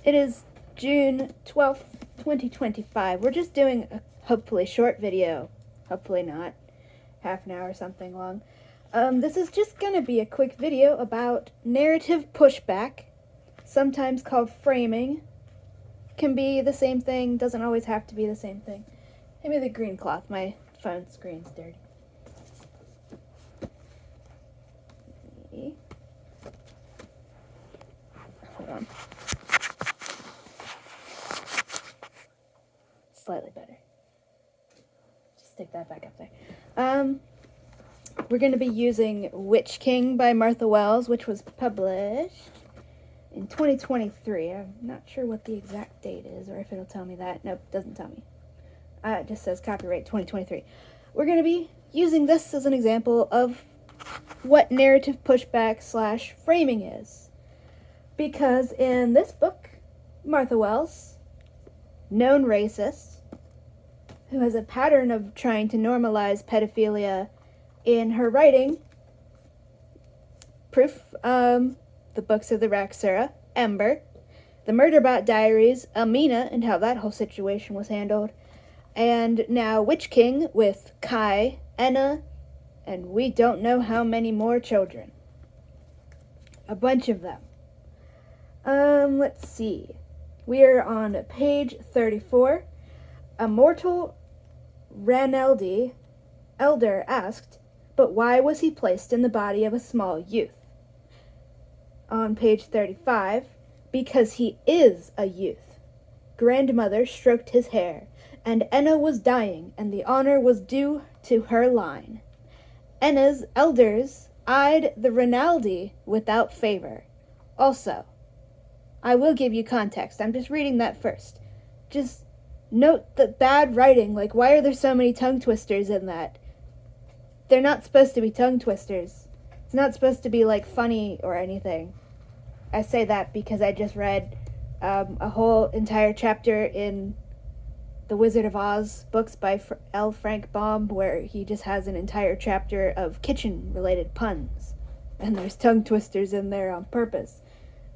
It is June 12th, 2025. We're just doing a hopefully short video. Hopefully not. Half an hour or something long. This is just going to be a quick video about narrative pushback, sometimes called framing. Can be the same thing, doesn't always have to be the same thing. Give me the green cloth, my phone screen's dirty. Hold on. Slightly better. Just stick that back up there. We're going to be using Witch King by Martha Wells, which was published in 2023. I'm not sure what the exact date is, or if it'll tell me that. Nope, it doesn't tell me. It just says copyright 2023. We're going to be using this as an example of what narrative pushback / framing is. Because in this book, Martha Wells, known racist, who has a pattern of trying to normalize pedophilia in her writing, proof, the books of the Raksura, Ember, the Murderbot Diaries, Amina, and how that whole situation was handled, and now Witch King with Kai, Enna, and we don't know how many more children. A bunch of them. Let's see. We are on page 34. Immortal Ranaldi, elder, asked, but why was he placed in the body of a small youth? On page 35, because he is a youth. Grandmother stroked his hair, and Enna was dying, and the honor was due to her line. Enna's elders eyed the Rinaldi without favor. Also, I will give you context. I'm just reading that first. Just note the bad writing. Like, why are there so many tongue twisters in that? They're not supposed to be tongue twisters. It's not supposed to be, like, funny or anything. I say that because I just read a whole entire chapter in the Wizard of Oz books by L. Frank Baum, where he just has an entire chapter of kitchen-related puns. And there's tongue twisters in there on purpose.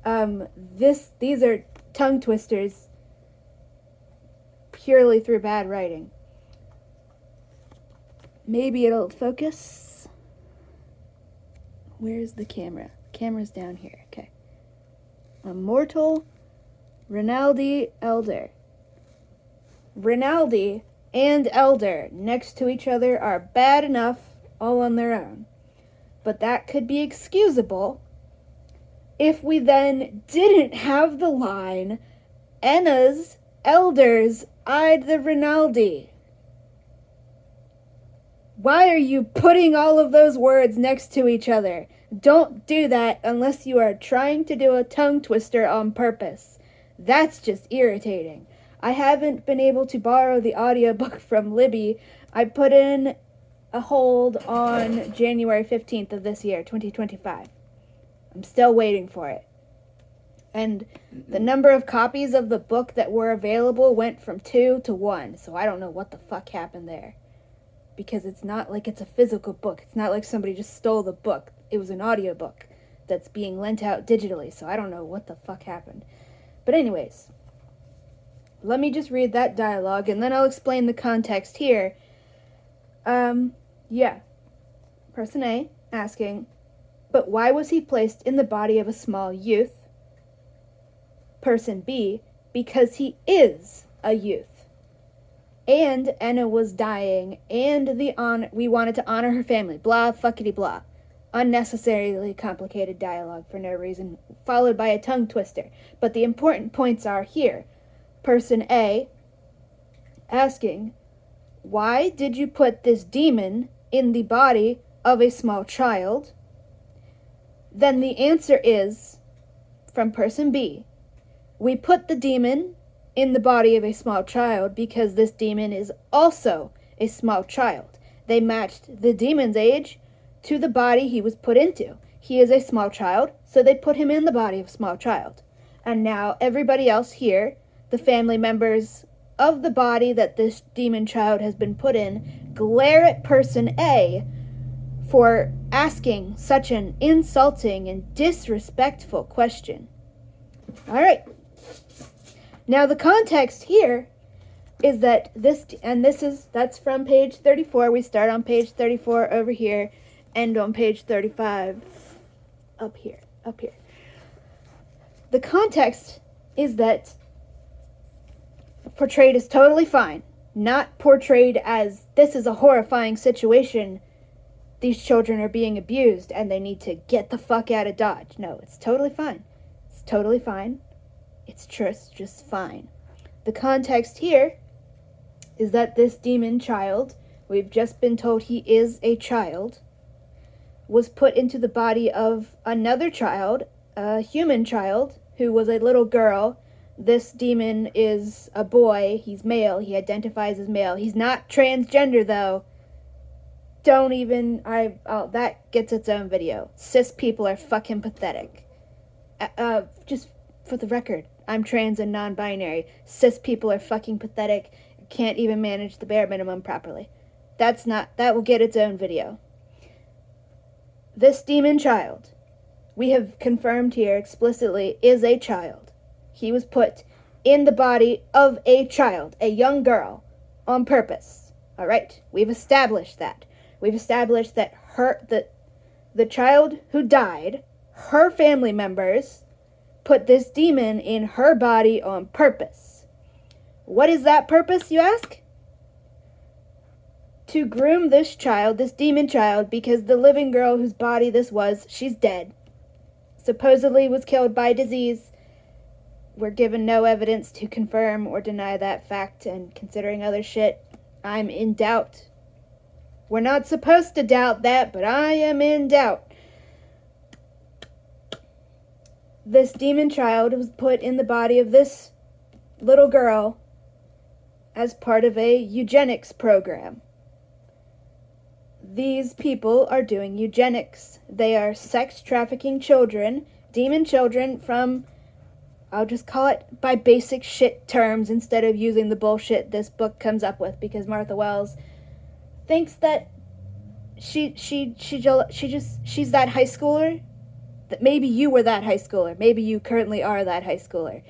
These are tongue twisters purely through bad writing. Maybe it'll focus. Where's the camera? Camera's down here. Okay. Immortal Rinaldi Elder. Rinaldi and Elder next to each other are bad enough all on their own. But that could be excusable if we then didn't have the line, Enna's elders eyed the Rinaldi. Why are you putting all of those words next to each other? Don't do that unless you are trying to do a tongue twister on purpose. That's just irritating. I haven't been able to borrow the audiobook from Libby. I put in a hold on January 15th of this year, 2025. I'm still waiting for it. And the number of copies of the book that were available went from 2 to 1, so I don't know what the fuck happened there. Because it's not like it's a physical book. It's not like somebody just stole the book. It was an audiobook that's being lent out digitally, so I don't know what the fuck happened. But anyways, let me just read that dialogue, and then I'll explain the context here. Yeah. Person A asking, but why was he placed in the body of a small youth? Person B, because he is a youth. And Enna was dying, and we wanted to honor her family. Blah, fuckity blah. Unnecessarily complicated dialogue for no reason, followed by a tongue twister. But the important points are here. Person A asking, why did you put this demon in the body of a small child? Then the answer is, from person B, we put the demon in the body of a small child because this demon is also a small child. They matched the demon's age to the body he was put into. He is a small child, so they put him in the body of a small child. And now everybody else here, the family members of the body that this demon child has been put in, glare at person A for asking such an insulting and disrespectful question. All right, Now the context here is that that's from page 34. We start on page 34 over here, end on page 35 up here. The context is that portrayed as totally fine, not portrayed as this is a horrifying situation. These children are being abused and they need to get the fuck out of Dodge. No, it's totally fine. It's totally fine. It's just fine. The context here is that this demon child, we've just been told he is a child, was put into the body of another child, a human child, who was a little girl. This demon is a boy. He's male. He identifies as male. He's not transgender, though. That gets its own video. Cis people are fucking pathetic. Just for the record, I'm trans and non-binary. Cis people are fucking pathetic. Can't even manage the bare minimum properly. That will get its own video. This demon child, we have confirmed here explicitly, is a child. He was put in the body of a child, a young girl, on purpose. All right? We've established that. We've established that the child who died, her family members, put this demon in her body on purpose. What is that purpose, you ask? To groom this child, this demon child, because the living girl whose body this was, she's dead. Supposedly was killed by disease. We're given no evidence to confirm or deny that fact, and considering other shit, I'm in doubt. We're not supposed to doubt that, but I am in doubt. This demon child was put in the body of this little girl as part of a eugenics program. These people are doing eugenics. They are sex trafficking children, demon children from, I'll just call it by basic shit terms instead of using the bullshit this book comes up with, because Martha Wells thinks that she's that high schooler. That maybe you were that high schooler. Maybe you currently are that high schooler.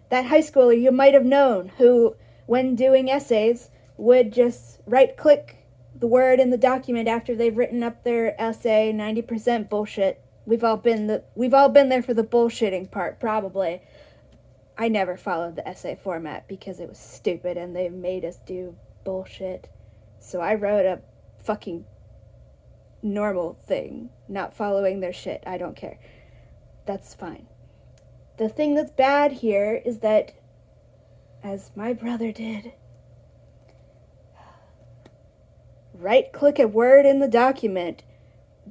That high schooler you might have known who, when doing essays, would just right-click the word in the document after they've written up their essay, 90% bullshit. We've all been there for the bullshitting part, probably. I never followed the essay format because it was stupid and they made us do bullshit. So I wrote a fucking normal thing, not following their shit. I don't care. That's fine. The thing that's bad here is that, as my brother did, right-click a word in the document,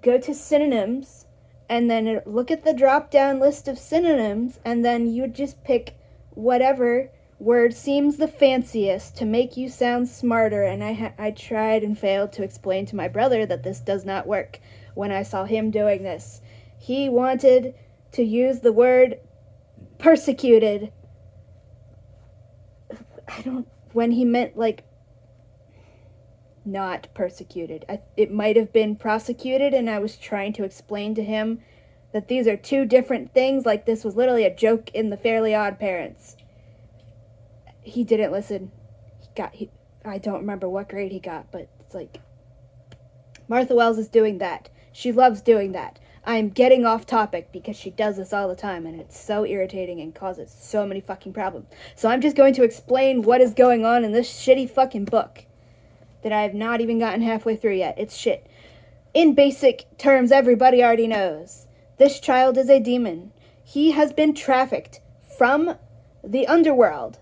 go to synonyms, and then look at the drop-down list of synonyms, and then you just pick whatever word seems the fanciest to make you sound smarter. And I tried and failed to explain to my brother that this does not work. When I saw him doing this, he wanted to use the word persecuted. When he meant like not persecuted. It might have been prosecuted, and I was trying to explain to him that these are two different things, like this was literally a joke in the Fairly Odd Parents. He didn't listen. I don't remember what grade he got, but it's like, Martha Wells is doing that. She loves doing that. I'm getting off topic because she does this all the time, and it's so irritating and causes so many fucking problems. So I'm just going to explain what is going on in this shitty fucking book that I have not even gotten halfway through yet. It's shit. In basic terms, everybody already knows. This child is a demon. He has been trafficked from the underworld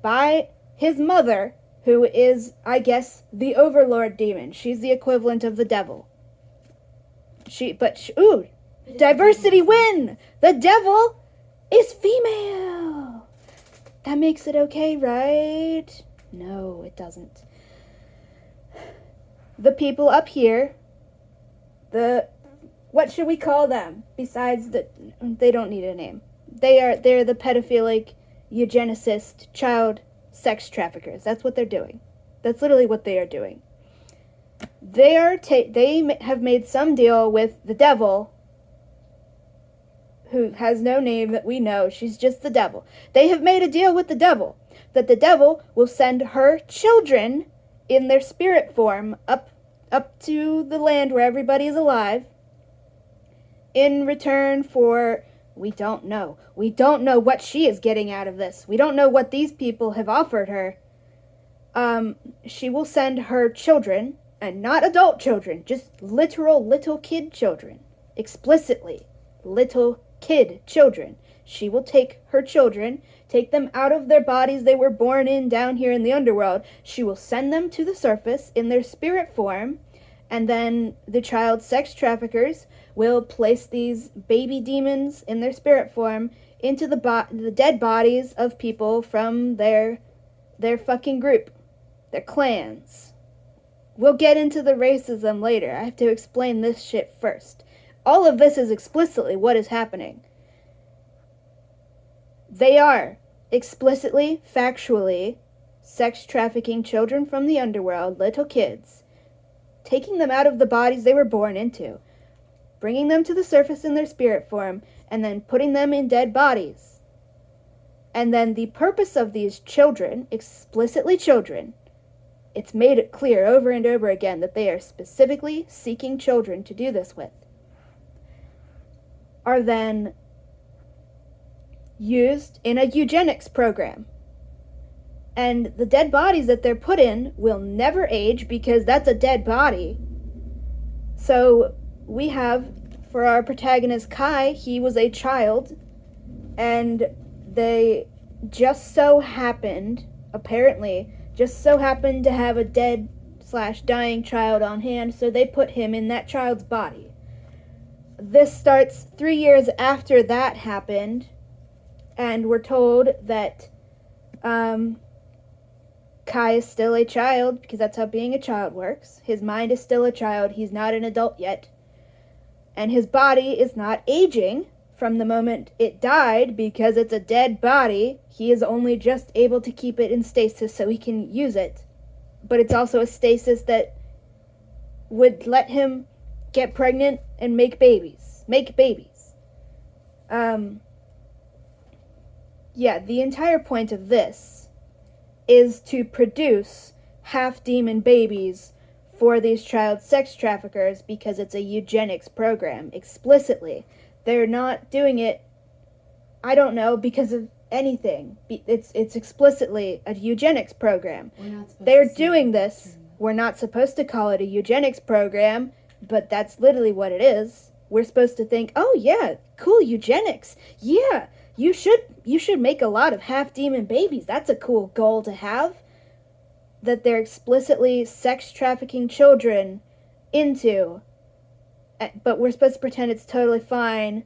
by his mother, who is, I guess, the overlord demon. She's the equivalent of the devil. Diversity win! The devil is female! That makes it okay, right? No, it doesn't. The people up here, what should we call them? Besides they don't need a name. They're the pedophilic, eugenicist, child sex traffickers. That's what they're doing. That's literally what they are doing. They have made some deal with the devil who has no name that we know. She's just the devil. They have made a deal with the devil that the devil will send her children in their spirit form up to the land where everybody is alive in return for, we don't know. We don't know what she is getting out of this. We don't know what these people have offered her. She will send her children, and not adult children, just literal little kid children, explicitly little kid children. She will take her children, take them out of their bodies they were born in down here in the underworld. She will send them to the surface in their spirit form, and then the child sex traffickers will place these baby demons in their spirit form into the dead bodies of people from their fucking group, their clans. We'll get into the racism later. I have to explain this shit first. All of this is explicitly what is happening. They are explicitly, factually, sex trafficking children from the underworld, little kids, taking them out of the bodies they were born into, bringing them to the surface in their spirit form, and then putting them in dead bodies. And then the purpose of these children, explicitly children, it's made it clear over and over again that they are specifically seeking children to do this with, are then used in a eugenics program. And the dead bodies that they're put in will never age because that's a dead body. So we have, for our protagonist Kai, he was a child, and they just so happened, apparently, to have a dead/dying child on hand, so they put him in that child's body. This starts 3 years after that happened, and we're told that Kai is still a child, because that's how being a child works. His mind is still a child, he's not an adult yet. And his body is not aging from the moment it died, because it's a dead body. He is only just able to keep it in stasis so he can use it. But it's also a stasis that would let him get pregnant and make babies. Yeah, the entire point of this is to produce half-demon babies for these child sex traffickers, because it's a eugenics program, explicitly. They're not doing it, I don't know, because of anything. It's explicitly a eugenics program. They're doing this. We're not supposed to call it a eugenics program, but that's literally what it is. We're supposed to think, oh yeah, cool, eugenics. Yeah, you should make a lot of half-demon babies. That's a cool goal to have. That they're explicitly sex trafficking children into. But we're supposed to pretend it's totally fine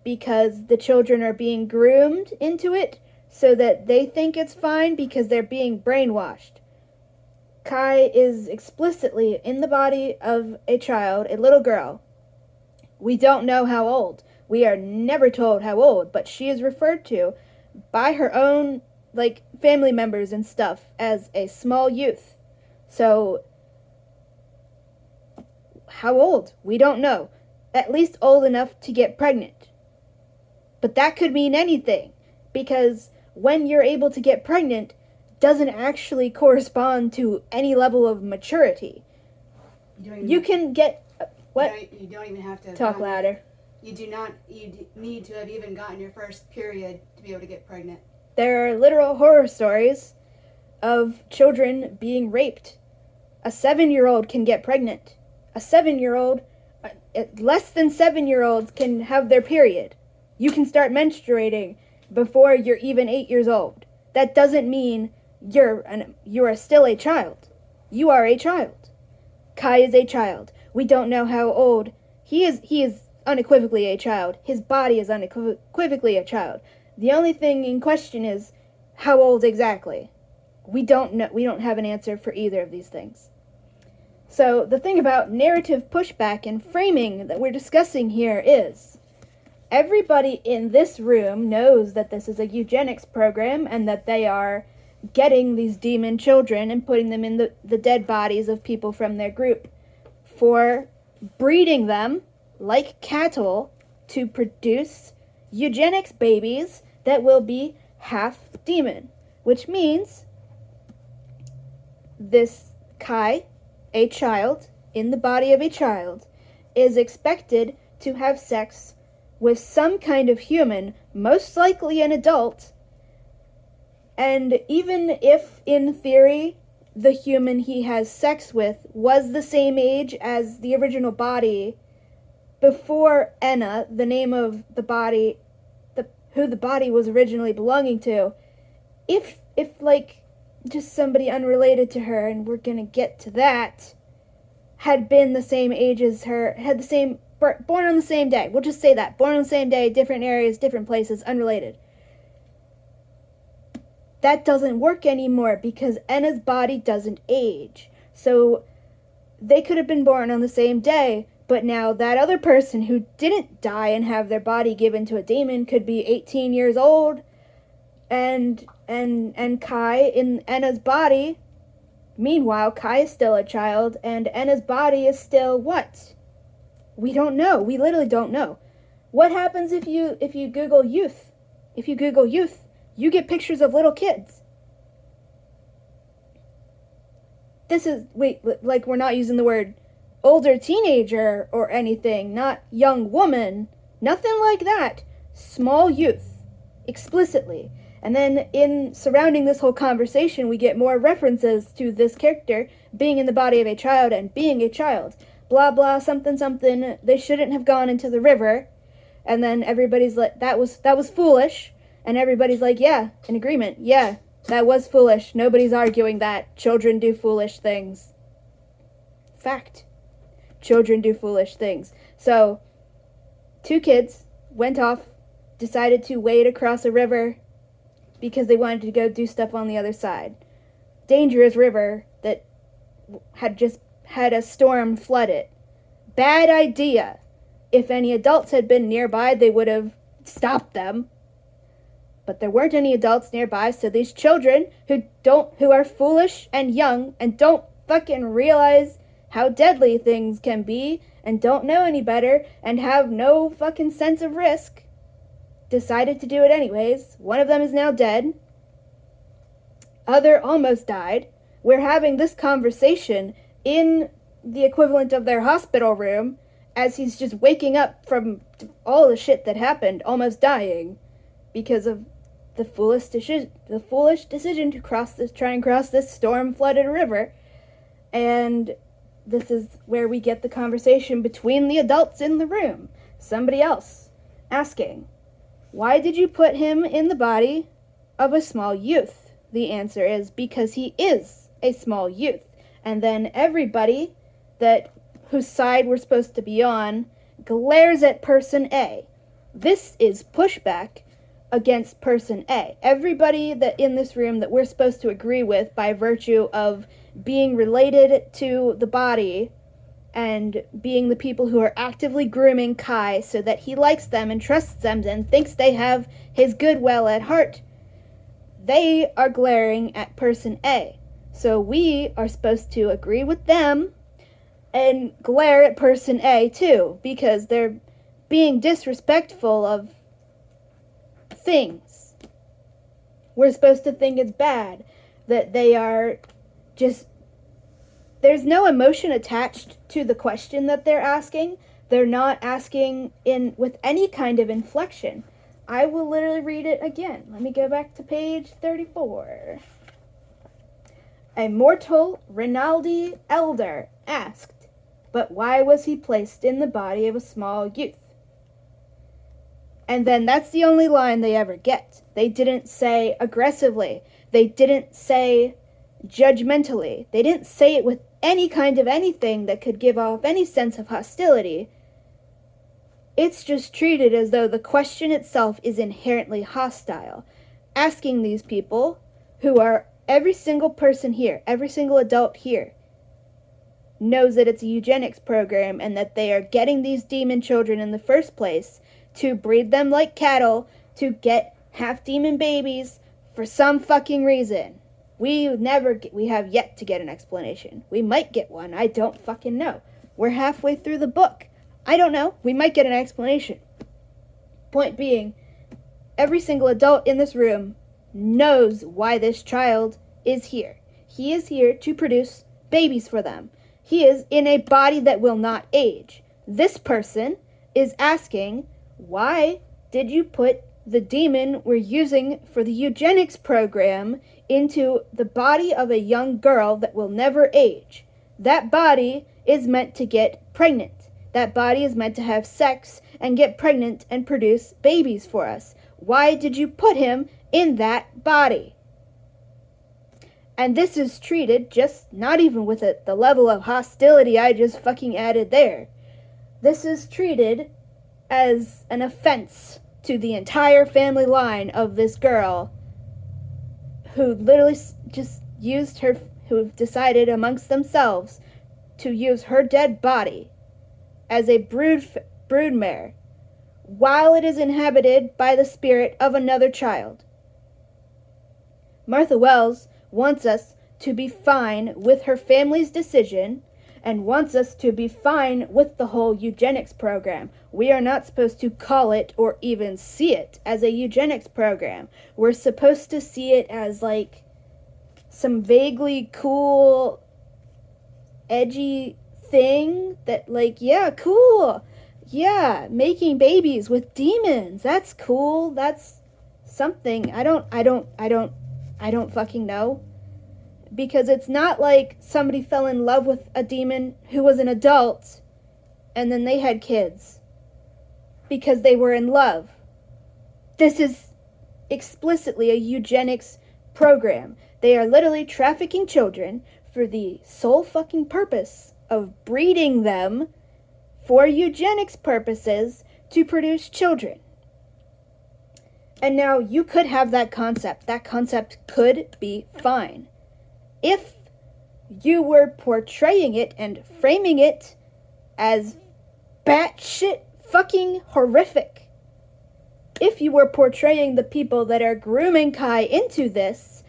because the children are being groomed into it so that they think it's fine because they're being brainwashed. Kai is explicitly in the body of a child, a little girl. We don't know how old. We are never told how old, but she is referred to by her own, family members and stuff as a small youth. So, how old? We don't know. At least old enough to get pregnant. But that could mean anything, because when you're able to get pregnant doesn't actually correspond to any level of maturity. You can get... What? You don't even have to... Talk louder. You need to have even gotten your first period to be able to get pregnant. There are literal horror stories of children being raped. A 7-year-old can get pregnant. A 7-year-old, less than 7-year-olds can have their period. You can start menstruating before you're even 8 years old. That doesn't mean you are still a child. You are a child. Kai is a child. We don't know how old. He is unequivocally a child. His body is unequivocally a child. The only thing in question is how old exactly. We don't know. We don't have an answer for either of these things. So the thing about narrative pushback and framing that we're discussing here is everybody in this room knows that this is a eugenics program and that they are getting these demon children and putting them in the dead bodies of people from their group for breeding them like cattle to produce eugenics babies that will be half demon, which means this Kai, a child in the body of a child, is expected to have sex with some kind of human, most likely an adult, and even if, in theory, the human he has sex with was the same age as the original body, before Enna, the name of the body, who the body was originally belonging to, if like, just somebody unrelated to her, and we're gonna get to that, had been the same age as her, had the same, born on the same day, we'll just say that, born on the same day, different areas, different places, unrelated. That doesn't work anymore because Enna's body doesn't age. So they could have been born on the same day, but now that other person who didn't die and have their body given to a demon could be 18 years old, and Kai in Enna's body. Meanwhile, Kai is still a child, and Enna's body is still what? We don't know. We literally don't know. What happens if you Google youth? If you Google youth, you get pictures of little kids. This is, like we're not using the word older teenager or anything, not young woman, nothing like that. Small youth, explicitly. And then in surrounding this whole conversation, we get more references to this character being in the body of a child and being a child. Blah, blah, something, something. They shouldn't have gone into the river. And then everybody's like, that was foolish. And everybody's like, yeah, in agreement. Yeah, that was foolish. Nobody's arguing that. Children do foolish things. Fact. Children do foolish things. So, 2 kids went off, decided to wade across a river because they wanted to go do stuff on the other side. Dangerous river that had just had a storm flood it. Bad idea. If any adults had been nearby, they would have stopped them. But there weren't any adults nearby, so these children who are foolish and young and don't fucking realize how deadly things can be and don't know any better and have no fucking sense of risk, decided to do it anyways. One of them is now dead. Other almost died. We're having this conversation in the equivalent of their hospital room as he's just waking up from all the shit that happened, almost dying because of the foolish decision to try and cross this storm-flooded river. And this is where we get the conversation between the adults in the room. Somebody else asking, why did you put him in the body of a small youth? The answer is because he is a small youth. And then everybody whose side we're supposed to be on glares at person A. This is pushback against person A. Everybody that in this room that we're supposed to agree with by virtue of being related to the body and being the people who are actively grooming Kai so that he likes them and trusts them and thinks they have his goodwill at heart, they are glaring at person A. So we are supposed to agree with them and glare at person A too, because they're being disrespectful of things. We're supposed to think it's bad, that they are just, there's no emotion attached to the question that they're asking. They're not asking with any kind of inflection. I will literally read it again. Let me go back to page 34. A mortal Rinaldi elder asked, but why was he placed in the body of a small youth? And then that's the only line they ever get. They didn't say aggressively. They didn't say judgmentally. They didn't say it with any kind of anything that could give off any sense of hostility. It's just treated as though the question itself is inherently hostile. Asking these people, who are every single person here, every single adult here, knows that it's a eugenics program and that they are getting these demon children in the first place to breed them like cattle, to get half-demon babies for some fucking reason. We have yet to get an explanation. We might get one. I don't fucking know. We're halfway through the book. I don't know. We might get an explanation. Point being, every single adult in this room knows why this child is here. He is here to produce babies for them. He is in a body that will not age. This person is asking, why did you put the demon we're using for the eugenics program into the body of a young girl that will never age? That body is meant to get pregnant. That body is meant to have sex and get pregnant and produce babies for us. Why did you put him in that body? And this is treated just not even with the level of hostility I just fucking added there. This is treated as an offense to the entire family line of this girl who literally just used her, who decided amongst themselves to use her dead body as a broodmare while it is inhabited by the spirit of another child. Martha Wells wants us to be fine with her family's decision and wants us to be fine with the whole eugenics program. We are not supposed to call it or even see it as a eugenics program. We're supposed to see it as like some vaguely cool, edgy thing that like, yeah, cool. Yeah, making babies with demons. That's cool. That's something. I don't fucking know. Because it's not like somebody fell in love with a demon who was an adult and then they had kids because they were in love. This is explicitly a eugenics program. They are literally trafficking children for the sole fucking purpose of breeding them for eugenics purposes to produce children. And now you could have that concept. That concept could be fine if you were portraying it and framing it as batshit fucking horrific. If you were portraying the people that are grooming Kai into this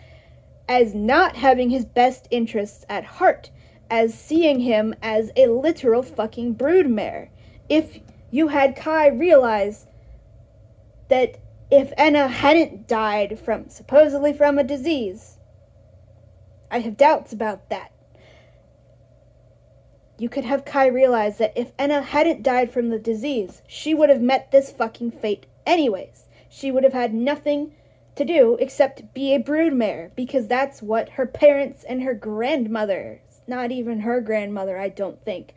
as not having his best interests at heart, as seeing him as a literal fucking broodmare. If you had Kai realize that if Anna hadn't died supposedly from a disease, I have doubts about that. You could have Kai realize that if Anna hadn't died from the disease, she would have met this fucking fate anyways. She would have had nothing to do except be a broodmare, because that's what her parents and her grandmother, not even her grandmother, I don't think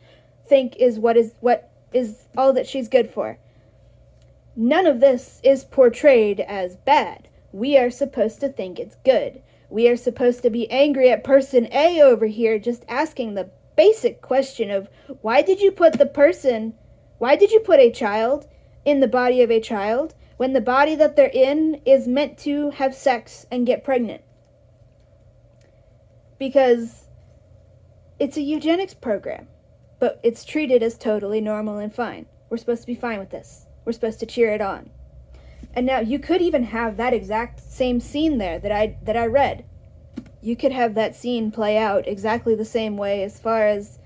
is what is all that she's good for. None of this is portrayed as bad. We are supposed to think it's good. We are supposed to be angry at person A over here just asking the basic question of why did you put a child in the body of a child when the body that they're in is meant to have sex and get pregnant? Because it's a eugenics program, but it's treated as totally normal and fine. We're supposed to be fine with this. We're supposed to cheer it on. And now you could even have that exact same scene there that I read. You could have that scene play out exactly the same way as far as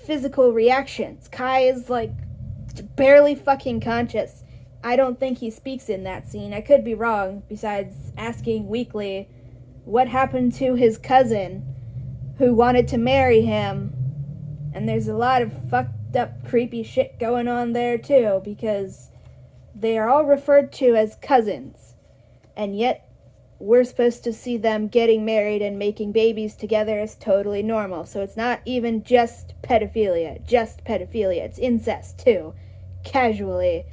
physical reactions. Kai is like barely fucking conscious. I don't think he speaks in that scene. I could be wrong, besides asking weekly what happened to his cousin who wanted to marry him. And there's a lot of fucked up creepy shit going on there too, because they are all referred to as cousins, and yet we're supposed to see them getting married and making babies together as totally normal. So it's not even just pedophilia, it's incest too, casually.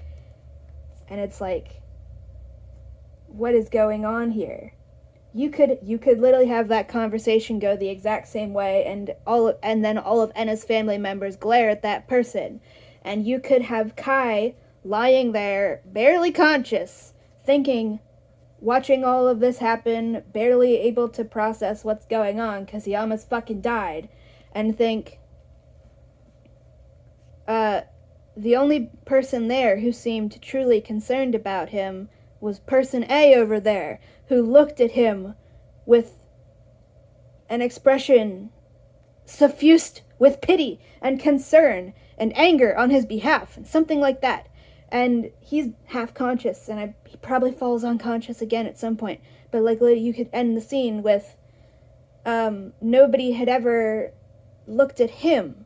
And it's like, what is going on here? You could literally have that conversation go the exact same way, and then all of Enna's family members glare at that person. And you could have Kai lying there, barely conscious, watching all of this happen, barely able to process what's going on because he almost fucking died, and think, the only person there who seemed truly concerned about him was person A over there, who looked at him with an expression suffused with pity and concern and anger on his behalf, and something like that. And he's half conscious, and he probably falls unconscious again at some point. But like, you could end the scene with nobody had ever looked at him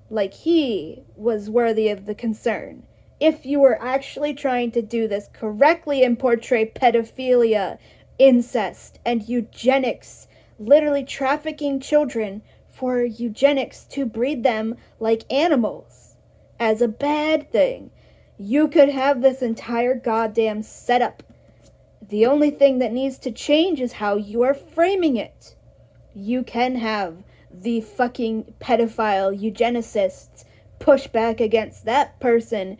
like he was worthy of the concern. If you were actually trying to do this correctly and portray pedophilia, incest, and eugenics, literally trafficking children for eugenics to breed them like animals as a bad thing, you could have this entire goddamn setup. The only thing that needs to change is how you are framing it. You can have the fucking pedophile eugenicists push back against that person,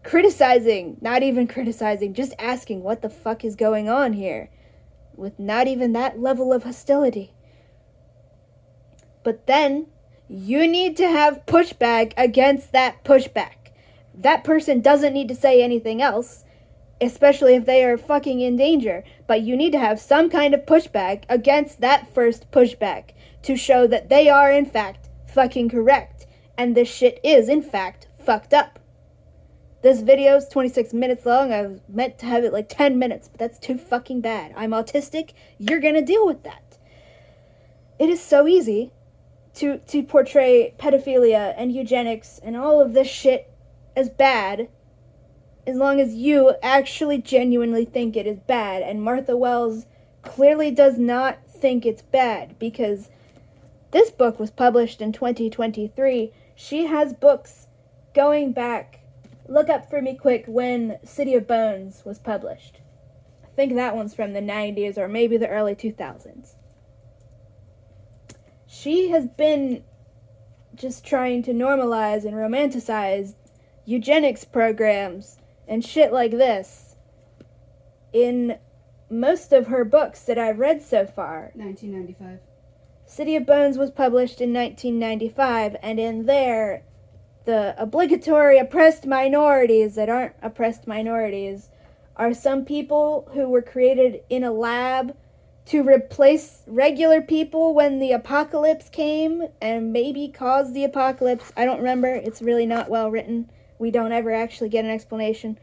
criticizing, not even criticizing, just asking what the fuck is going on here, with not even that level of hostility. But then, you need to have pushback against that pushback. That person doesn't need to say anything else, especially if they are fucking in danger, but you need to have some kind of pushback against that first pushback to show that they are in fact fucking correct, and this shit is in fact fucked up. This video is 26 minutes long. I was meant to have it like 10 minutes, but that's too fucking bad. I'm autistic. You're gonna deal with that. It is so easy to portray pedophilia and eugenics and all of this shit as bad, as long as you actually genuinely think it is bad. And Martha Wells clearly does not think it's bad, because this book was published in 2023. She has books going back. Look up for me quick when City of Bones was published. I think that one's from the 90s or maybe the early 2000s. She has been just trying to normalize and romanticize eugenics programs and shit like this in most of her books that I've read so far. 1995. City of Bones was published in 1995, and in there, the obligatory oppressed minorities that aren't oppressed minorities are some people who were created in a lab to replace regular people when the apocalypse came and maybe caused the apocalypse. I don't remember. It's really not well written. We don't ever actually get an explanation.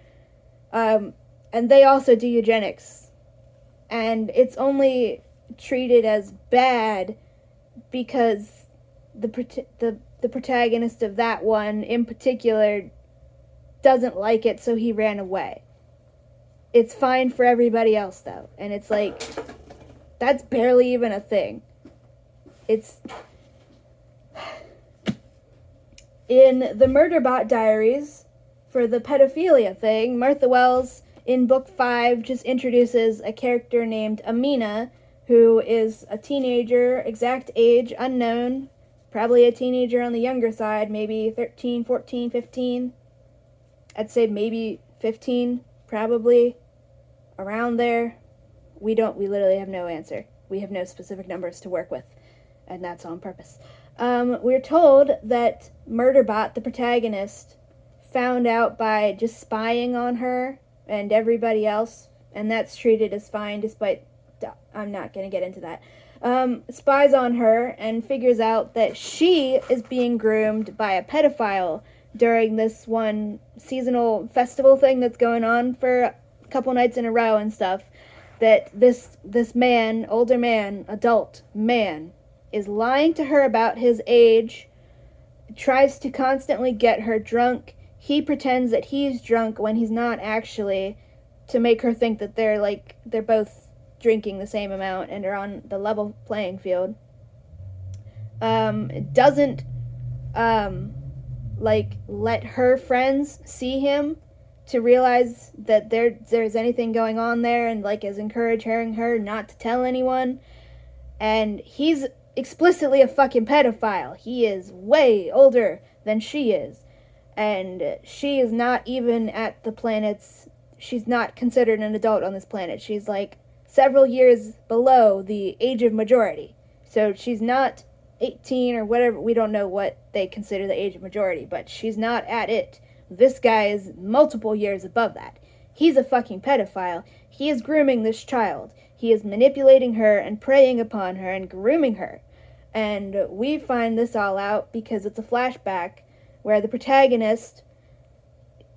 And they also do eugenics. And it's only treated as bad because the protagonist of that one in particular doesn't like it, so he ran away. It's fine for everybody else, though. And it's like, that's barely even a thing. It's... In the Murderbot Diaries, for the pedophilia thing, Martha Wells, in book 5, just introduces a character named Amina, who is a teenager, exact age unknown, probably a teenager on the younger side, maybe 13, 14, 15. I'd say maybe 15, probably around there. We literally have no answer. We have no specific numbers to work with, and that's on purpose. We're told that Murderbot, the protagonist, found out by just spying on her and everybody else, and that's treated as fine despite... I'm not going to get into that. Spies on her and figures out that she is being groomed by a pedophile during this one seasonal festival thing that's going on for a couple nights in a row and stuff. That this man, older man, adult man, is lying to her about his age, tries to constantly get her drunk. He pretends that he's drunk when he's not actually, to make her think that they're both drinking the same amount and are on the level playing field. Doesn't let her friends see him to realize that there's anything going on there, and is encouraging her not to tell anyone. And he's explicitly a fucking pedophile. He is way older than she is, and she is not even at the planet's... She's not considered an adult on this planet. She's several years below the age of majority. So she's not 18 or whatever. We don't know what they consider the age of majority, but she's not at it. This guy is multiple years above that. He's a fucking pedophile. He is grooming this child. He is manipulating her and preying upon her and grooming her. And we find this all out because it's a flashback where the protagonist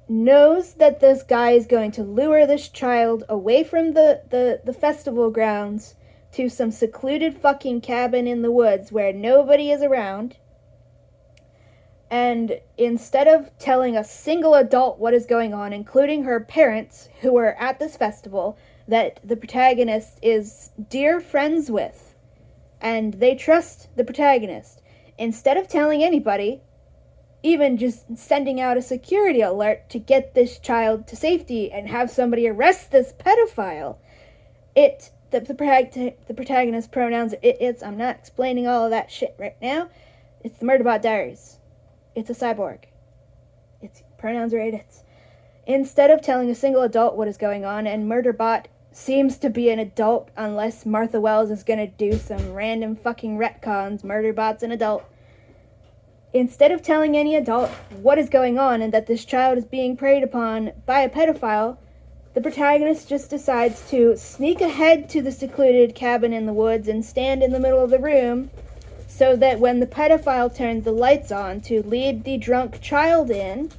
knows that this guy is going to lure this child away from the festival grounds to some secluded fucking cabin in the woods where nobody is around. And instead of telling a single adult what is going on, including her parents who are at this festival, that the protagonist is dear friends with, and they trust the protagonist, instead of telling anybody, even just sending out a security alert to get this child to safety and have somebody arrest this pedophile, the protagonist pronouns, it's, I'm not explaining all of that shit right now, it's the Murderbot Diaries. It's a cyborg. Its pronouns are it's. Instead of telling a single adult what is going on, and Murderbot seems to be an adult unless Martha Wells is gonna do some random fucking retcons, Murderbot's an adult. Instead of telling any adult what is going on and that this child is being preyed upon by a pedophile, the protagonist just decides to sneak ahead to the secluded cabin in the woods and stand in the middle of the room so that when the pedophile turns the lights on to lead the drunk child in,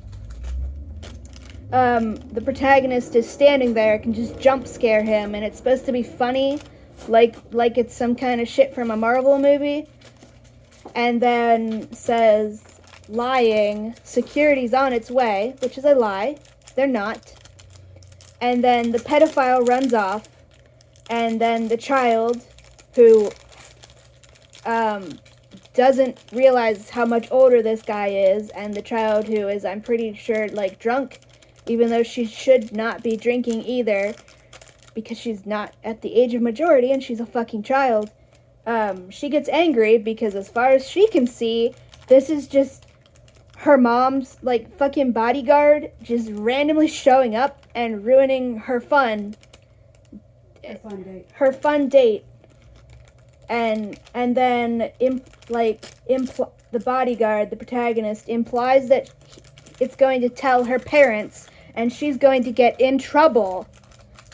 the protagonist is standing there, can just jump scare him, and it's supposed to be funny, like it's some kind of shit from a Marvel movie, and then says, lying, security's on its way, which is a lie, they're not, and then the pedophile runs off, and then the child, who doesn't realize how much older this guy is, and the child who is, I'm pretty sure, like, drunk, even though she should not be drinking either, because she's not at the age of majority and she's a fucking child, she gets angry because as far as she can see, this is just her mom's, like, fucking bodyguard just randomly showing up and ruining her fun. Her fun date. And then, the bodyguard, the protagonist, implies that it's going to tell her parents, and she's going to get in trouble.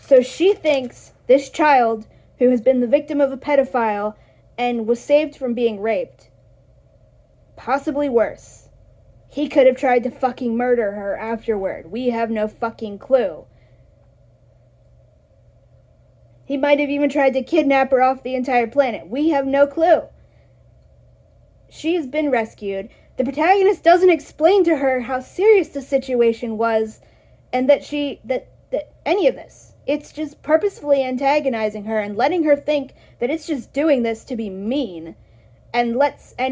So she thinks this child, who has been the victim of a pedophile and was saved from being raped, possibly worse, he could have tried to fucking murder her afterward. We have no fucking clue. He might have even tried to kidnap her off the entire planet. We have no clue. She has been rescued. The protagonist doesn't explain to her how serious the situation was and that any of this. It's just purposefully antagonizing her and letting her think that it's just doing this to be mean, and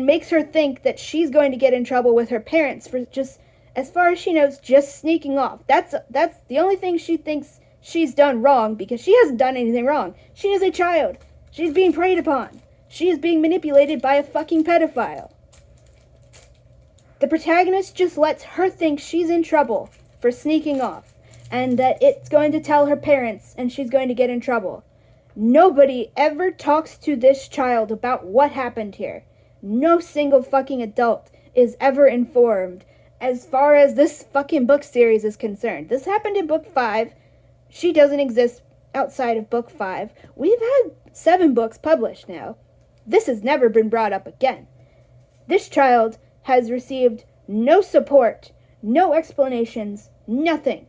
makes her think that she's going to get in trouble with her parents for just, as far as she knows, just sneaking off. That's the only thing she thinks she's done wrong, because she hasn't done anything wrong. She is a child. She's being preyed upon. She is being manipulated by a fucking pedophile. The protagonist just lets her think she's in trouble for sneaking off, and that it's going to tell her parents and she's going to get in trouble. Nobody ever talks to this child about what happened here. No single fucking adult is ever informed as far as this fucking book series is concerned. This happened in book 5. She doesn't exist outside of book 5. We've had 7 books published now. This has never been brought up again. This child has received no support, no explanations, nothing.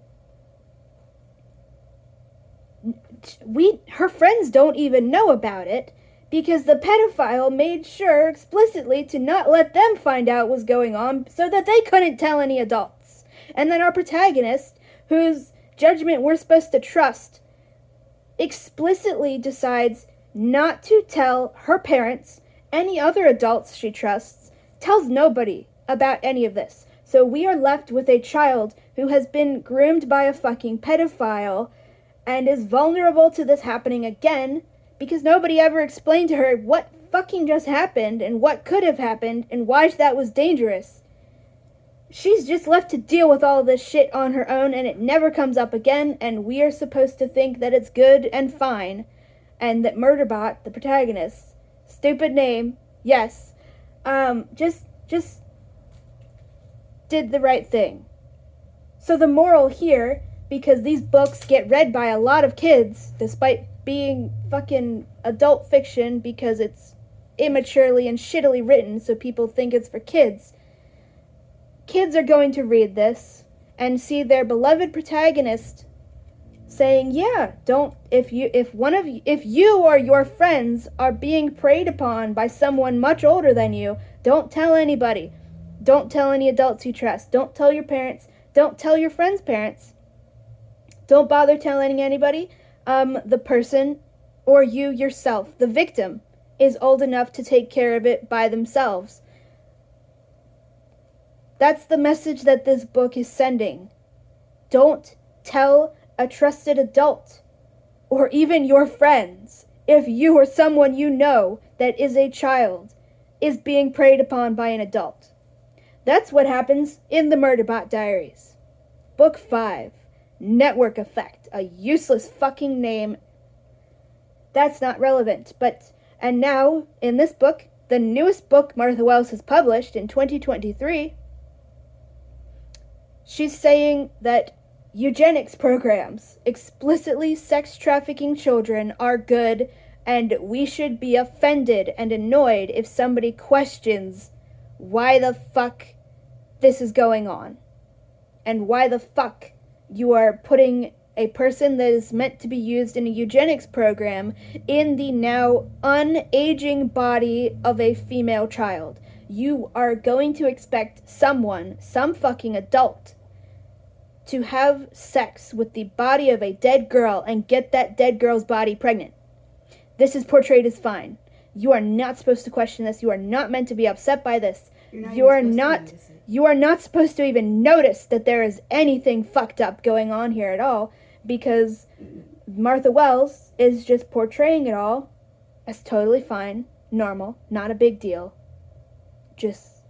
Her friends don't even know about it because the pedophile made sure explicitly to not let them find out what was going on so that they couldn't tell any adults. And then our protagonist, whose judgment we're supposed to trust, explicitly decides not to tell her parents, any other adults she trusts, tells nobody about any of this. So we are left with a child who has been groomed by a fucking pedophile and is vulnerable to this happening again because nobody ever explained to her what fucking just happened and what could have happened and why that was dangerous. She's just left to deal with all this shit on her own, and it never comes up again, and we are supposed to think that it's good and fine, and that Murderbot, the protagonist, stupid name, yes, just did the right thing. So the moral here, because these books get read by a lot of kids, despite being fucking adult fiction because it's immaturely and shittily written so people think it's for kids, kids are going to read this, and see their beloved protagonist saying, yeah, don't, if you or your friends are being preyed upon by someone much older than you, don't tell anybody. Don't tell any adults you trust. Don't tell your parents. Don't tell your friends' parents. Don't bother telling anybody. The person or you yourself, the victim, is old enough to take care of it by themselves. That's the message that this book is sending. Don't tell a trusted adult or even your friends if you or someone you know that is a child is being preyed upon by an adult. That's what happens in the Murderbot Diaries. Book 5, Network Effect, a useless fucking name. That's not relevant, and now, in this book, the newest book Martha Wells has published in 2023, she's saying that eugenics programs explicitly sex trafficking children are good, and we should be offended and annoyed if somebody questions why the fuck this is going on, and why the fuck you are putting a person that is meant to be used in a eugenics program in the now unaging body of a female child. You are going to expect some fucking adult, to have sex with the body of a dead girl and get that dead girl's body pregnant. This is portrayed as fine. You are not supposed to question this. You are not meant to be upset by this. You are not supposed to even notice that there is anything fucked up going on here at all, because Martha Wells is just portraying it all as totally fine, normal, not a big deal. Just,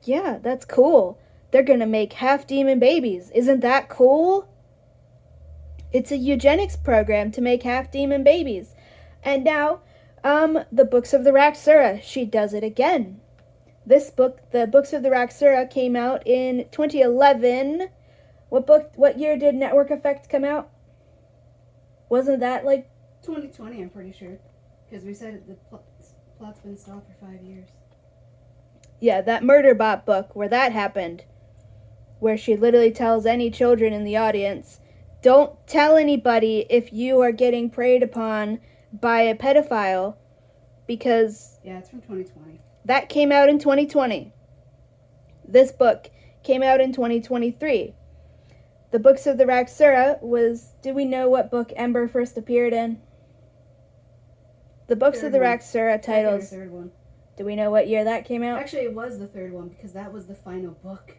yeah, that's cool. They're gonna make half-demon babies. Isn't that cool? It's a eugenics program to make half-demon babies. And now, the Books of the Raksura, she does it again. This book, the Books of the Raksura, came out in 2011. What year did Network Effect come out? Wasn't that like 2020, I'm pretty sure. Because we said the plot's been stopped for 5 years. Yeah, that Murderbot book, where that happened, where she literally tells any children in the audience, don't tell anybody if you are getting preyed upon by a pedophile, because... Yeah, it's from 2020. That came out in 2020. This book came out in 2023. The Books of the Raksura was... Do we know what book Ember first appeared in? The Books of the Raksura titles... Third one. Do we know what year that came out? Actually, it was the third one, because that was the final book.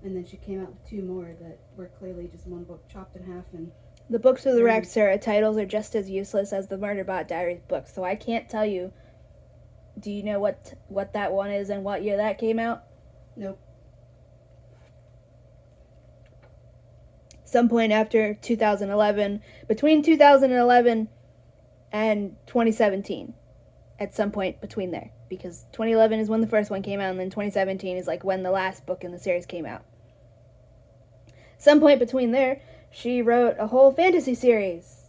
And then she came out with 2 more that were clearly just one book chopped in half. And the Books of the Raksura titles are just as useless as the Murderbot Diaries books, so I can't tell you. Do you know what that one is and what year that came out? Nope. Some point after 2011, between 2011 and 2017. At some point between there, because 2011 is when the first one came out, and then 2017 is like when the last book in the series came out. Some point between there, she wrote a whole fantasy series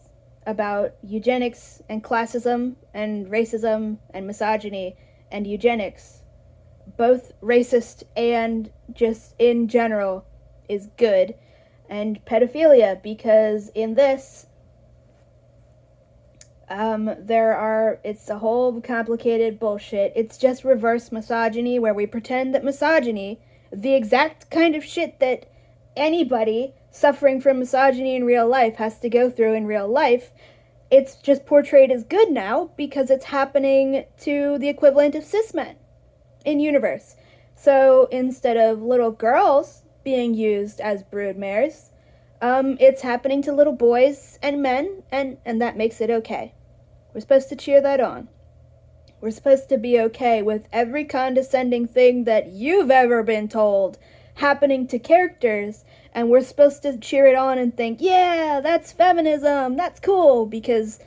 about eugenics and classism and racism and misogyny and eugenics. Both racist and just in general is good. And pedophilia, because in this... it's a whole complicated bullshit. It's just reverse misogyny, where we pretend that misogyny, the exact kind of shit that anybody suffering from misogyny in real life has to go through in real life, it's just portrayed as good now because it's happening to the equivalent of cis men in universe. So instead of little girls being used as broodmares, it's happening to little boys and men, and that makes it okay. We're supposed to cheer that on. We're supposed to be okay with every condescending thing that you've ever been told happening to characters, and we're supposed to cheer it on and think, yeah, that's feminism, that's cool, because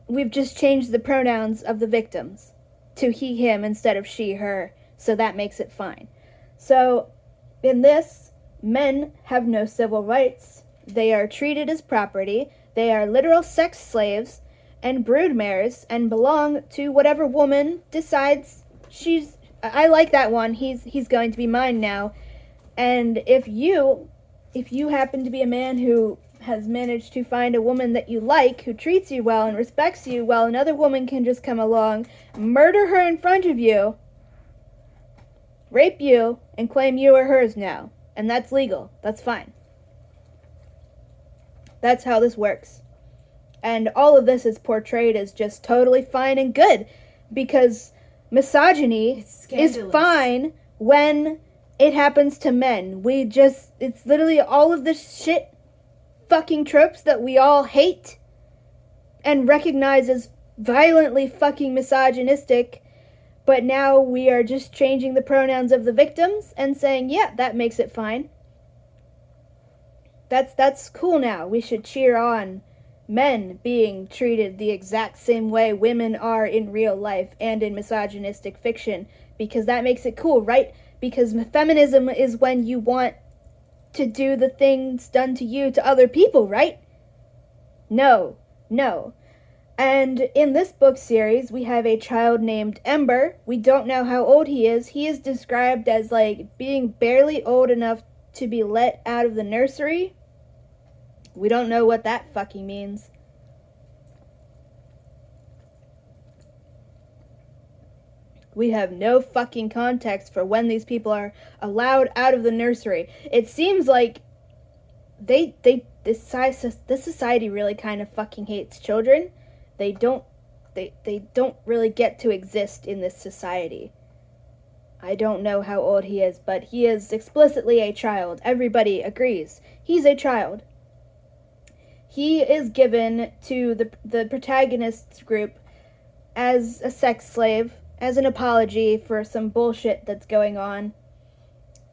we've just changed the pronouns of the victims to he, him instead of she, her, so that makes it fine. So, in this, men have no civil rights. They are treated as property. They are literal sex slaves and broodmares and belong to whatever woman decides I like that one. He's going to be mine now. And if you happen to be a man who has managed to find a woman that you like, who treats you well and respects you, while another woman can just come along, murder her in front of you, rape you, and claim you are hers now. And that's legal. That's fine. That's how this works. And all of this is portrayed as just totally fine and good, because misogyny is fine when it happens to men. It's literally all of this shit fucking tropes that we all hate and recognize as violently fucking misogynistic, but now we are just changing the pronouns of the victims and saying, yeah, that makes it fine. That's cool now. We should cheer on men being treated the exact same way women are in real life and in misogynistic fiction, because that makes it cool, right? Because feminism is when you want to do the things done to you to other people, right? No. And in this book series, we have a child named Ember. We don't know how old he is. He is described as, like, being barely old enough to be let out of the nursery. We don't know what that fucking means. We have no fucking context for when these people are allowed out of the nursery. It seems like this society really kind of fucking hates children. They don't really get to exist in this society. I don't know how old he is, but he is explicitly a child. Everybody agrees. He's a child. He is given to the protagonist's group as a sex slave, as an apology for some bullshit that's going on.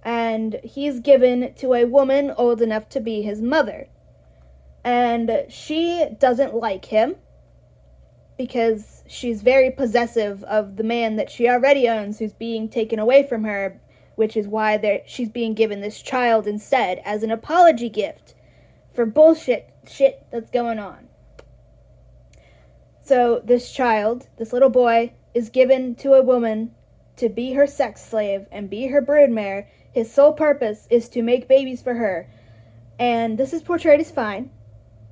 And he's given to a woman old enough to be his mother. And she doesn't like him because she's very possessive of the man that she already owns, who's being taken away from her, which is why she's being given this child instead as an apology gift for bullshit shit that's going on. So this child, this little boy, is given to a woman to be her sex slave and be her broodmare. His sole purpose is to make babies for her. And this is portrayed as fine.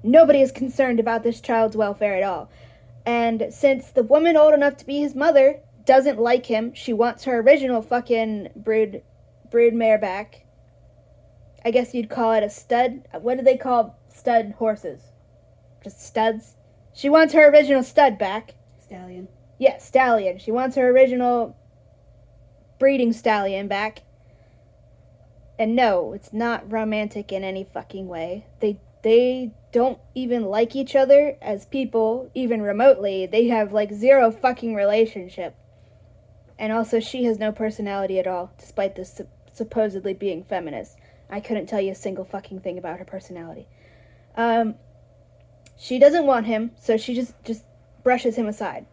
Nobody is concerned about this child's welfare at all. And since the woman old enough to be his mother doesn't like him, she wants her original fucking broodmare back. I guess you'd call it a stud. What do they call stud horses? Just studs? She wants her original stud back. Stallion. Yeah, stallion. She wants her original breeding stallion back. And no, it's not romantic in any fucking way. They don't even like each other as people, even remotely. They have, like, zero fucking relationship. And also, she has no personality at all, despite this supposedly being feminist. I couldn't tell you a single fucking thing about her personality. She doesn't want him, so she just brushes him aside.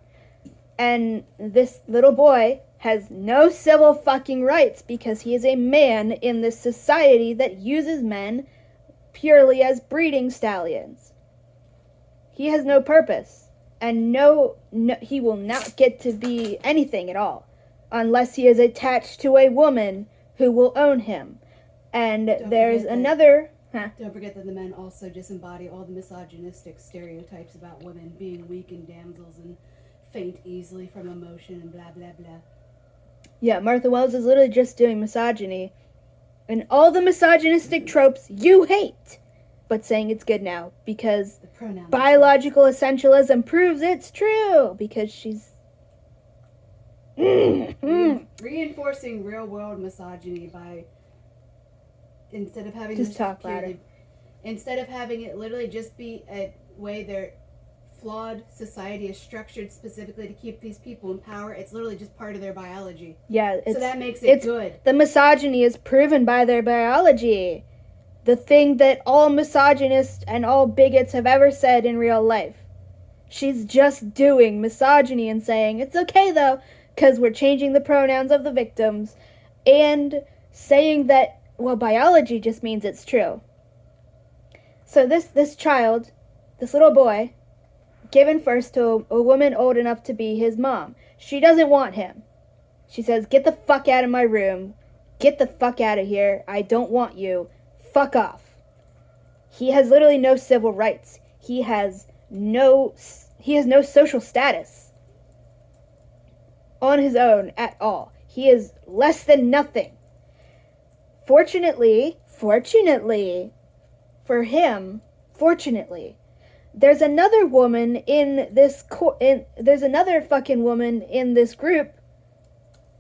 And this little boy has no civil fucking rights because he is a man in this society that uses men purely as breeding stallions. He has no purpose, and no, he will not get to be anything at all unless he is attached to a woman who will own him. And there's another... Don't forget that the men also disembody all the misogynistic stereotypes about women being weak and damsels and faint easily from emotion and blah, blah, blah. Yeah, Martha Wells is literally just doing misogyny and all the misogynistic tropes you hate, but saying it's good now because biological essentialism proves it's true because she's... Reinforcing real-world misogyny by... Instead of having just talk louder. Instead of having it literally just be a way their flawed society is structured specifically to keep these people in power, it's literally just part of their biology. Yeah, so that makes it good. The misogyny is proven by their biology. The thing that all misogynists and all bigots have ever said in real life. She's just doing misogyny and saying, it's okay though, because we're changing the pronouns of the victims, and saying that, well, biology just means it's true. So this child, this little boy, given first to a woman old enough to be his mom. She doesn't want him. She says, get the fuck out of my room. Get the fuck out of here. I don't want you. Fuck off. He has literally no civil rights. He has no social status on his own at all. He is less than nothing. Fortunately for him, there's another woman in this there's another fucking woman in this group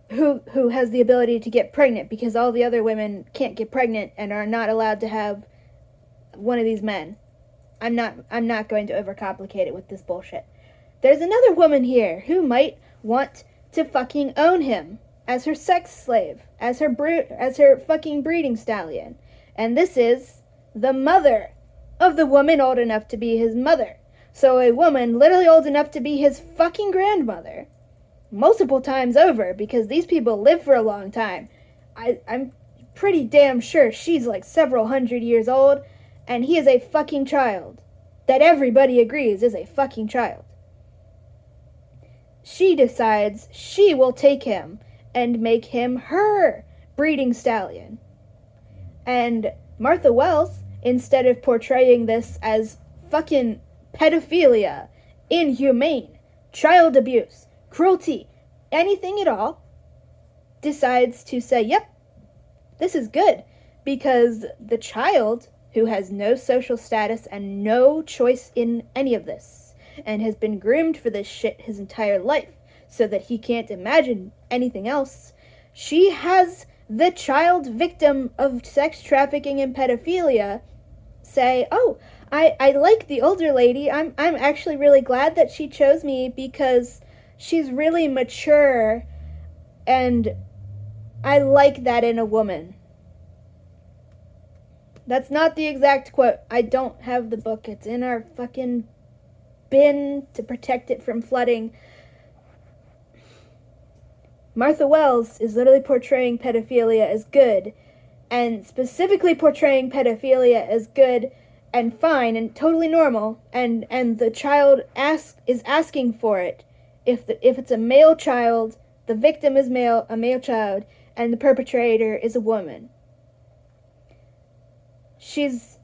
who has the ability to get pregnant, because all the other women can't get pregnant and are not allowed to have one of these men. I'm not going to overcomplicate it with this bullshit. There's another woman here who might want to fucking own him as her sex slave, as her fucking breeding stallion. And this is the mother of the woman old enough to be his mother. So a woman literally old enough to be his fucking grandmother. Multiple times over, because these people live for a long time. I'm pretty damn sure she's like several hundred years old, and he is a fucking child. That everybody agrees is a fucking child. She decides she will take him and make him her breeding stallion. And Martha Wells, instead of portraying this as fucking pedophilia, inhumane, child abuse, cruelty, anything at all, decides to say, yep, this is good, because the child, who has no social status and no choice in any of this, and has been groomed for this shit his entire life, so that he can't imagine anything else, she has the child victim of sex trafficking and pedophilia say, oh, I like the older lady. I'm actually really glad that she chose me because she's really mature and I like that in a woman. That's not the exact quote. I don't have the book. It's in our fucking bin to protect it from flooding. Martha Wells is literally portraying pedophilia as good, and specifically portraying pedophilia as good and fine and totally normal, and the child is asking for it. If it's a male child, the victim is a male child, and the perpetrator is a woman. She's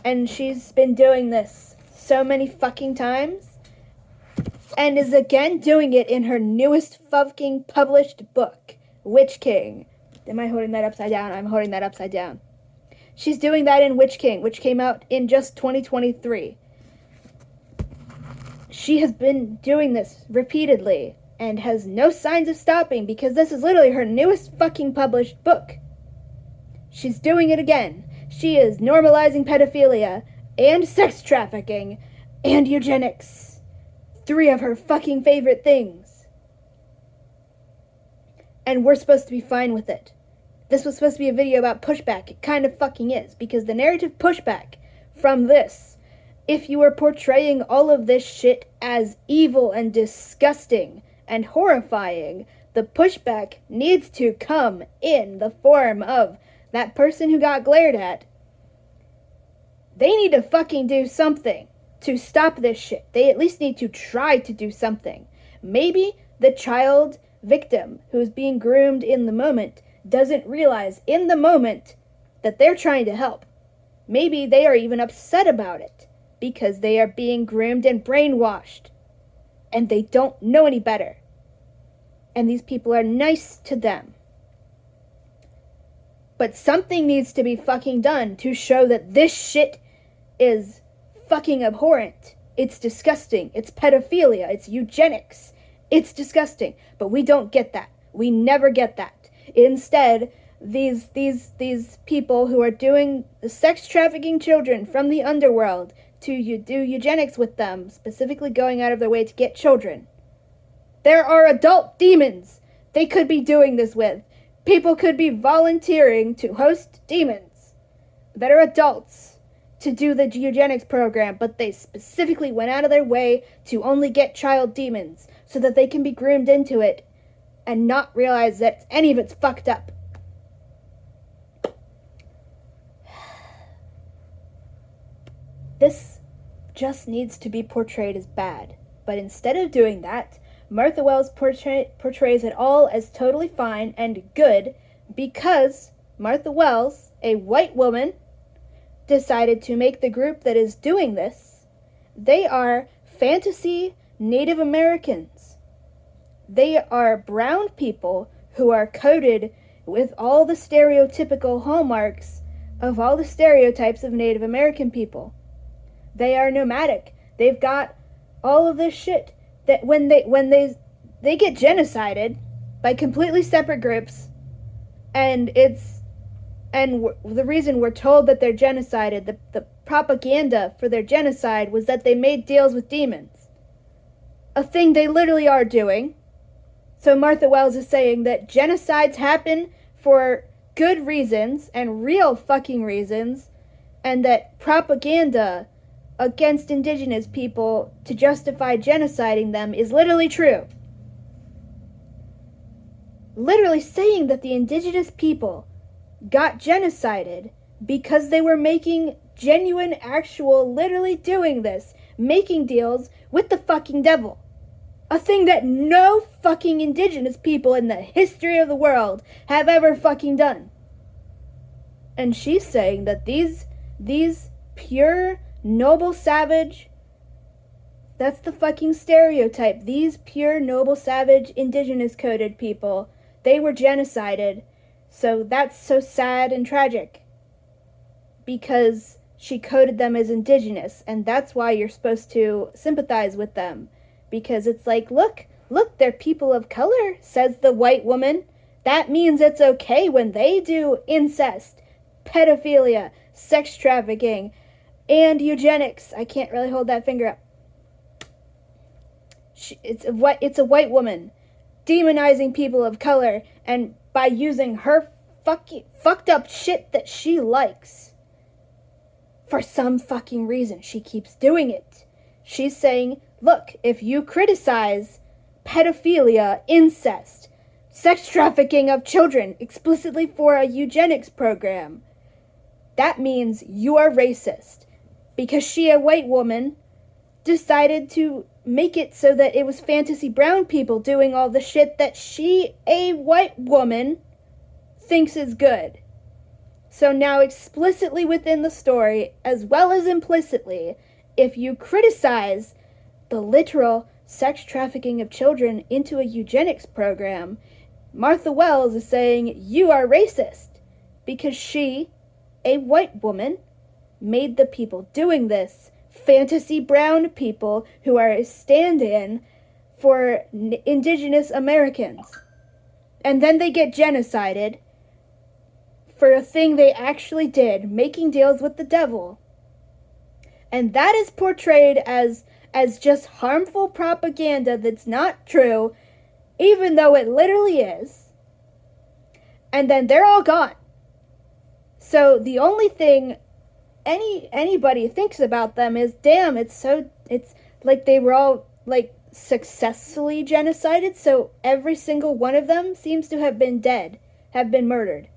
been doing this so many fucking times, and is again doing it in her newest fucking published book, Witch King. Am I holding that upside down? I'm holding that upside down. She's doing that in Witch King, which came out in just 2023. She has been doing this repeatedly and has no signs of stopping, because this is literally her newest fucking published book. She's doing it again. She is normalizing pedophilia and sex trafficking and eugenics. 3 of her fucking favorite things. And we're supposed to be fine with it. This was supposed to be a video about pushback. It kind of fucking is, because the narrative pushback from this, if you are portraying all of this shit as evil and disgusting and horrifying, the pushback needs to come in the form of that person who got glared at. They need to fucking do something to stop this shit. They at least need to try to do something. Maybe the child victim who's being groomed in the moment doesn't realize in the moment that they're trying to help. Maybe they are even upset about it because they are being groomed and brainwashed and they don't know any better. And these people are nice to them. But something needs to be fucking done to show that this shit is fucking abhorrent. It's disgusting. It's pedophilia. It's eugenics. It's disgusting. But we don't get that. We never get that. Instead, these people who are doing sex trafficking children from the underworld to do eugenics with them, specifically going out of their way to get children. There are adult demons they could be doing this with. People could be volunteering to host demons that are adults to do the eugenics program, but they specifically went out of their way to only get child demons so that they can be groomed into it and not realize that any of it's fucked up. This just needs to be portrayed as bad. But instead of doing that, Martha Wells portrays it all as totally fine and good because Martha Wells, a white woman, decided to make the group that is doing this, they are fantasy Native Americans. They are brown people who are coded with all the stereotypical hallmarks of all the stereotypes of Native American people. They are nomadic. They've got all of this shit that when they get genocided by completely separate groups, and the reason we're told that they're genocided, the propaganda for their genocide was that they made deals with demons. A thing they literally are doing. So Martha Wells is saying that genocides happen for good reasons and real fucking reasons, and that propaganda against indigenous people to justify genociding them is literally true. Literally saying that the indigenous people got genocided because they were making genuine, actual, literally doing this, making deals with the fucking devil. A thing that no fucking indigenous people in the history of the world have ever fucking done. And she's saying that these pure, noble, savage, that's the fucking stereotype. These pure, noble, savage, indigenous coded people, they were genocided. So that's so sad and tragic. Because she coded them as indigenous, and that's why you're supposed to sympathize with them. Because it's like, look, they're people of color, says the white woman. That means it's okay when they do incest, pedophilia, sex trafficking, and eugenics. I can't really hold that finger up. It's a white woman demonizing people of color, and by using her fucked up shit that she likes. For some fucking reason, she keeps doing it. She's saying, look, if you criticize pedophilia, incest, sex trafficking of children explicitly for a eugenics program, that means you are racist. Because she, a white woman, decided to make it so that it was fantasy brown people doing all the shit that she, a white woman, thinks is good. So now explicitly within the story, as well as implicitly, if you criticize the literal sex trafficking of children into a eugenics program, Martha Wells is saying you are racist because she, a white woman, made the people doing this fantasy brown people who are a stand-in for indigenous Americans. And then they get genocided for a thing they actually did, making deals with the devil. And that is portrayed as just harmful propaganda that's not true, even though it literally is. And then they're all gone. So the only thing anybody thinks about them is, damn, it's like they were all like successfully genocided, so every single one of them seems to have been dead, have been murdered.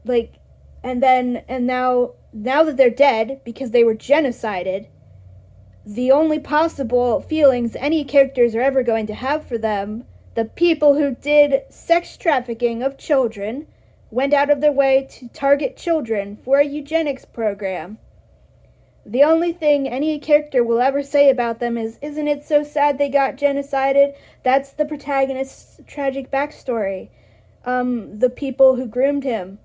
Like, and now that they're dead because they were genocided, the only possible feelings any characters are ever going to have for them, the people who did sex trafficking of children, went out of their way to target children for a eugenics program. The only thing any character will ever say about them is, isn't it so sad they got genocided? That's the protagonist's tragic backstory. The people who groomed him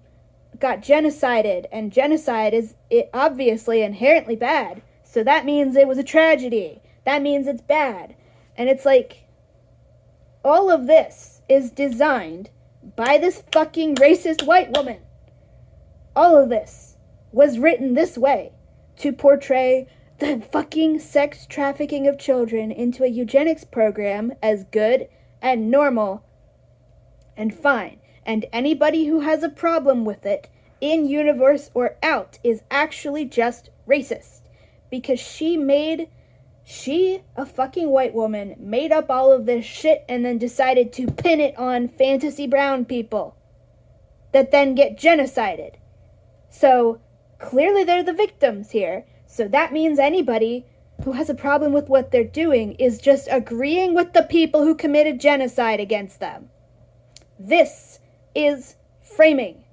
got genocided, and genocide is obviously inherently bad. So that means it was a tragedy. That means it's bad. And it's like, all of this is designed by this fucking racist white woman. All of this was written this way to portray the fucking sex trafficking of children into a eugenics program as good and normal and fine. And anybody who has a problem with it, in universe or out, is actually just racist. Because she, a fucking white woman, made up all of this shit and then decided to pin it on fantasy brown people that then get genocided. So, clearly they're the victims here. So that means anybody who has a problem with what they're doing is just agreeing with the people who committed genocide against them. This is framing.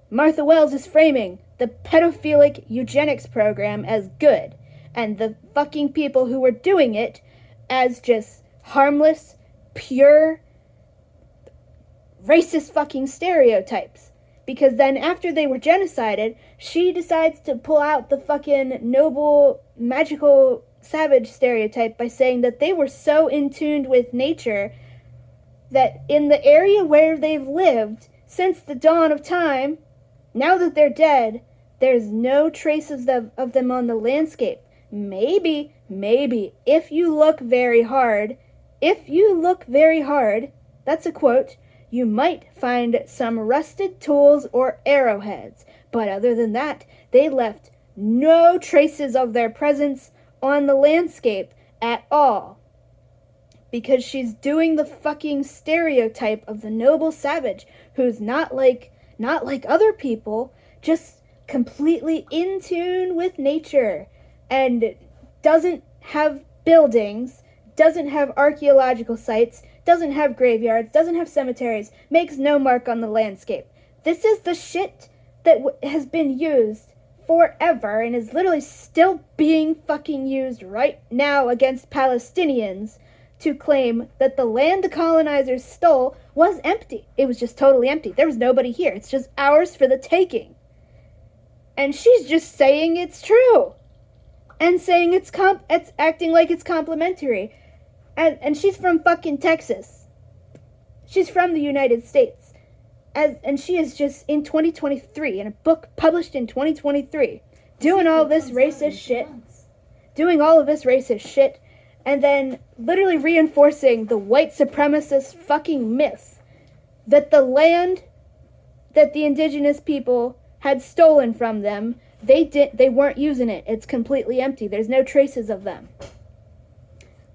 Martha Wells is framing the pedophilic eugenics program as good, and the fucking people who were doing it as just harmless, pure, racist fucking stereotypes. Because then after they were genocided, she decides to pull out the fucking noble, magical, savage stereotype by saying that they were so in tune with nature that in the area where they've lived since the dawn of time, now that they're dead, there's no traces of them on the landscape. Maybe, if you look very hard, that's a quote, you might find some rusted tools or arrowheads. But other than that, they left no traces of their presence on the landscape at all. Because she's doing the fucking stereotype of the noble savage who's not like other people, just completely in tune with nature and doesn't have buildings, doesn't have archaeological sites, doesn't have graveyards, doesn't have cemeteries, makes no mark on the landscape. This is the shit that has been used forever and is literally still being fucking used right now against Palestinians to claim that the land the colonizers stole was empty. It was just totally empty. There was nobody here. It's just ours for the taking. And she's just saying it's true. And saying it's acting like it's complimentary. And she's from fucking Texas. She's from the United States. And she is just in 2023, in a book published in 2023, doing all this racist shit. Doing all of this racist shit. And then literally reinforcing the white supremacist fucking myth that the land that the indigenous people had stolen from them, they weren't using it. It's completely empty. There's no traces of them.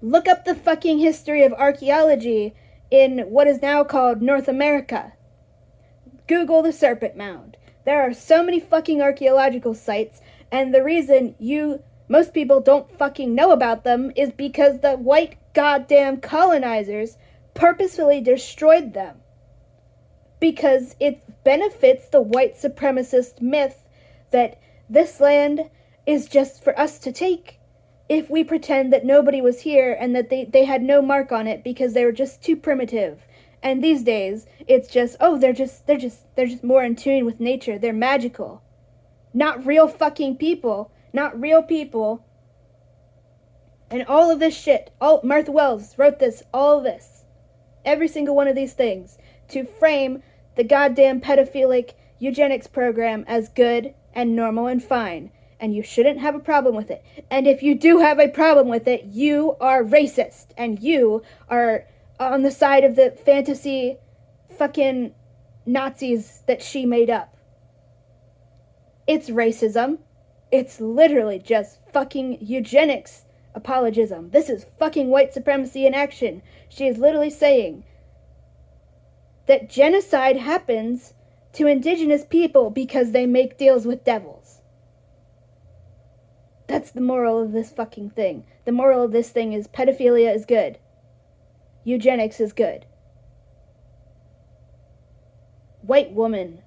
Look up the fucking history of archaeology in what is now called North America. Google the Serpent Mound. There are so many fucking archaeological sites, and the reason most people don't fucking know about them is because the white goddamn colonizers purposefully destroyed them. Because it benefits the white supremacist myth that this land is just for us to take if we pretend that nobody was here and that they had no mark on it because they were just too primitive. And these days, it's just, they're just more in tune with nature. They're magical. Not real fucking people. Not real people. And all of this shit, Martha Wells wrote this, all of this. Every single one of these things to frame the goddamn pedophilic eugenics program as good and normal and fine. And you shouldn't have a problem with it. And if you do have a problem with it, you are racist. And you are on the side of the fantasy fucking Nazis that she made up. It's racism. It's literally just fucking eugenics apologism. This is fucking white supremacy in action. She is literally saying that genocide happens to indigenous people because they make deals with devils. That's the moral of this fucking thing. The moral of this thing is pedophilia is good. Eugenics is good. White woman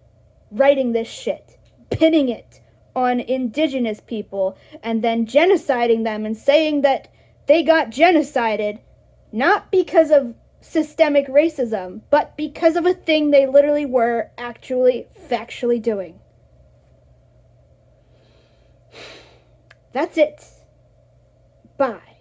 writing this shit, pinning it on indigenous people, and then genociding them and saying that they got genocided not because of systemic racism, but because of a thing they literally were actually factually doing. That's it. Bye.